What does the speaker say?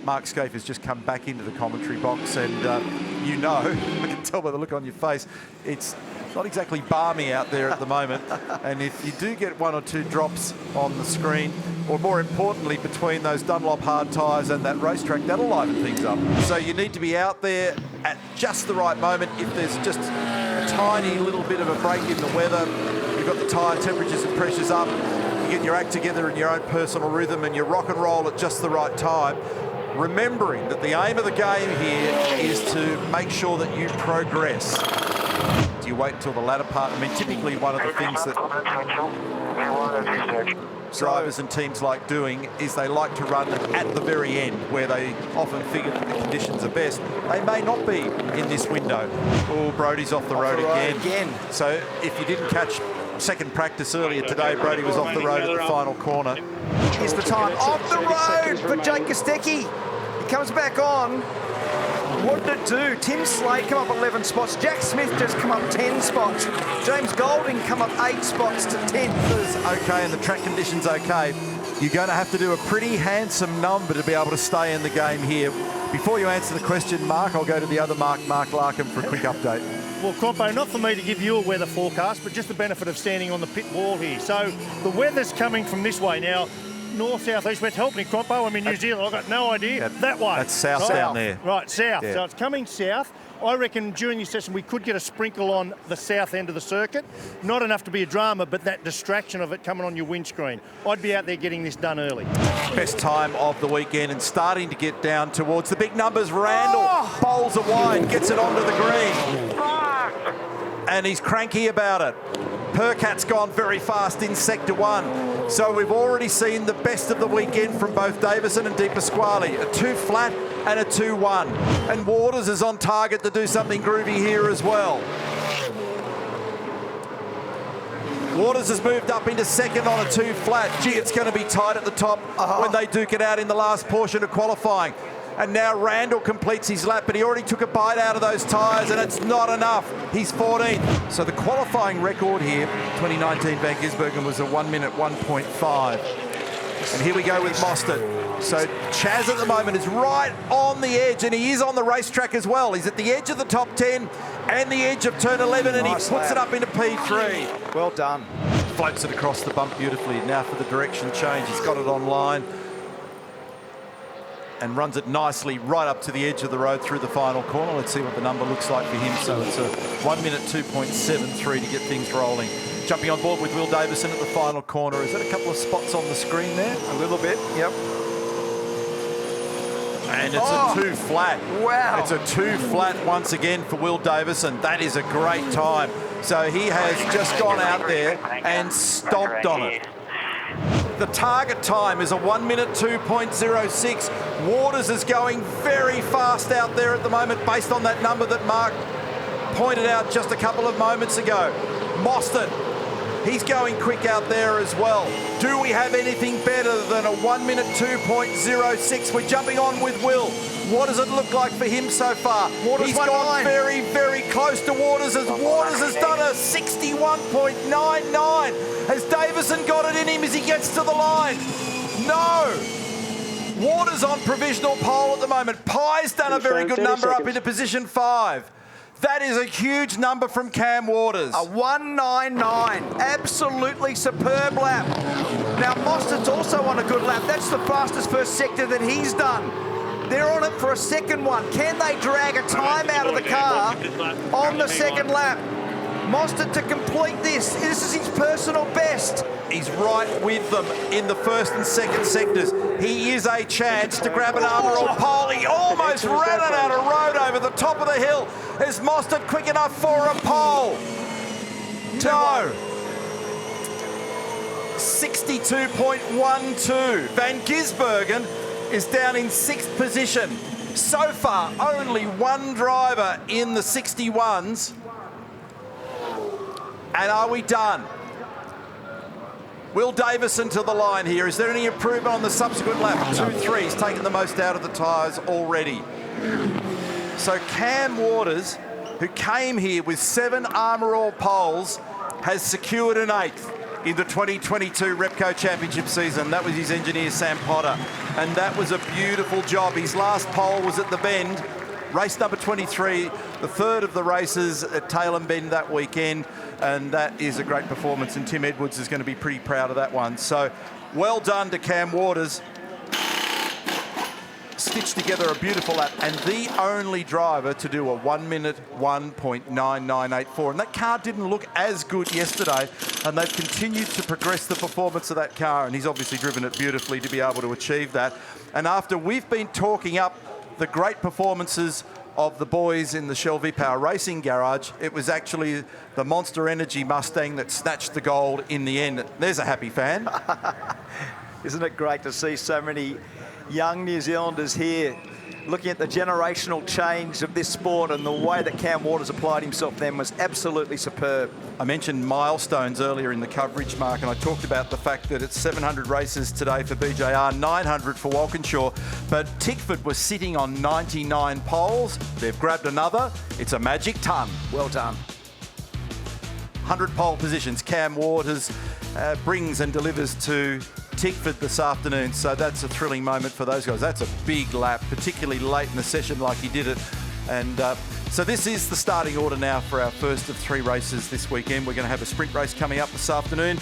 Mark Scaife has just come back into the commentary box, and you know, I can tell by the look on your face, it's not exactly balmy out there at the moment. And if you do get one or two drops on the screen, or more importantly, between those Dunlop hard tyres and that racetrack, that'll liven things up. So you need to be out there at just the right moment. If there's just a tiny little bit of a break in the weather, you've got the tyre temperatures and pressures up, you get your act together in your own personal rhythm and you rock and roll at just the right time. Remembering that the aim of the game here is to make sure that you progress. Do you wait until the latter part? I mean, typically one of the things that drivers and teams like doing is they like to run at the very end, where they often figure that the conditions are best. They may not be in this window. Oh, Brody's off the road again. So if you didn't catch second practice earlier today, Brody was off the road at the final corner. Here's the time off the road for Jake Kostecki. He comes back on. What did it do? Tim Slade come up 11 spots. Jack Smith just come up 10 spots. James Golding come up 8 spots to 10th. Okay, and the track conditions okay. You're going to have to do a pretty handsome number to be able to stay in the game here. Before you answer the question, Mark, I'll go to the other Mark Larkin, for a quick update. Well, Crompo, not for me to give you a weather forecast, but just the benefit of standing on the pit wall here. So the weather's coming from this way now. North, south, east, west. Help me, Crompo. I'm in New Zealand. I've got no idea. That way. That's south down there. Right, south. Yeah. So it's coming south. I reckon during this session we could get a sprinkle on the south end of the circuit. Not enough to be a drama, but that distraction of it coming on your windscreen. I'd be out there getting this done early. Best time of the weekend and starting to get down towards the big numbers. Randall bowls it wide, gets it onto the green. And he's cranky about it. Percat's gone very fast in Sector 1. So we've already seen the best of the weekend from both Davison and De Pasquale. A 2 flat and a 2-1. And Waters is on target to do something groovy here as well. Waters has moved up into second on a 2 flat. Gee, it's going to be tight at the top when they duke it out in the last portion of qualifying. And now Randall completes his lap, but he already took a bite out of those tyres, and it's not enough. He's 14th. So the qualifying record here, 2019 Van Gisbergen, was a 1 minute 1.5. And here we go with Mostert. So Chaz at the moment is right on the edge, and he is on the racetrack as well. He's at the edge of the top 10 and the edge of turn 11, and nice, he puts it up into P3. Well done. Floats it across the bump beautifully. Now for the direction change. He's got it online and runs it nicely right up to the edge of the road through the final corner. Let's see what the number looks like for him. So it's a 1 minute 2.73 to get things rolling. Jumping on board with Will Davison at the final corner. Is that a couple of spots on the screen there? A little bit, yep. And it's a 2 flat. Wow. It's a 2 flat once again for Will Davison. That is a great time. So he has just gone out there and stomped on it. The target time is a 1 minute 2.06. Waters is going very fast out there at the moment based on that number that Mark pointed out just a couple of moments ago. Mostert, he's going quick out there as well. Do we have anything better than a 1 minute 2.06? We're jumping on with Will. What does it look like for him so far? Waters He's gone very, very close to Waters as Waters has done a 61.99. Has Davison got it in him as he gets to the line? No. Waters on provisional pole at the moment. Pye's done a very good number up into position 5. That is a huge number from Cam Waters. A 199, absolutely superb lap. Now Mostert's also on a good lap. That's the fastest first sector that he's done. They're on it for a second one. Can they drag a time out of the car on the second lap? Mostert to complete this. This is his personal best. He's right with them in the first and second sectors. He is a chance to grab an armor pole. He almost ran it out of road over the top of the hill. Is Mostert quick enough for a pole? No. 62.12. Van Gisbergen is down in 6th position. So far, only one driver in the 61s. And are we done? Will Davison to the line here. Is there any improvement on the subsequent lap? 2-3. He's taken the most out of the tyres already. So Cam Waters, who came here with 7 Armour All poles, has secured an 8th. in the 2022 Repco Championship season. That was his engineer, Sam Potter. And that was a beautiful job. His last pole was at the Bend. Race number 23, the third of the races at Tailem Bend that weekend. And that is a great performance. And Tim Edwards is going to be pretty proud of that one. So well done to Cam Waters. Stitched together a beautiful lap, and the only driver to do a 1 minute 1.9984. And that car didn't look as good yesterday, and they've continued to progress the performance of that car, and he's obviously driven it beautifully to be able to achieve that. And after we've been talking up the great performances of the boys in the Shell V-Power Racing Garage, it was actually the Monster Energy Mustang that snatched the gold in the end. There's a happy fan. Isn't it great to see so many young New Zealanders here looking at the generational change of this sport, and the way that Cam Waters applied himself then was absolutely superb. I mentioned milestones earlier in the coverage, Mark, and I talked about the fact that it's 700 races today for BJR, 900 for Walkinshaw, but Tickford was sitting on 99 poles. They've grabbed another. It's a magic ton. Well done. 100 pole positions. Cam Waters brings and delivers to Tickford this afternoon, so that's a thrilling moment for those guys. That's a big lap, particularly late in the session like he did it. And so this is the starting order now for our first of 3 races this weekend. We're going to have a sprint race coming up this afternoon.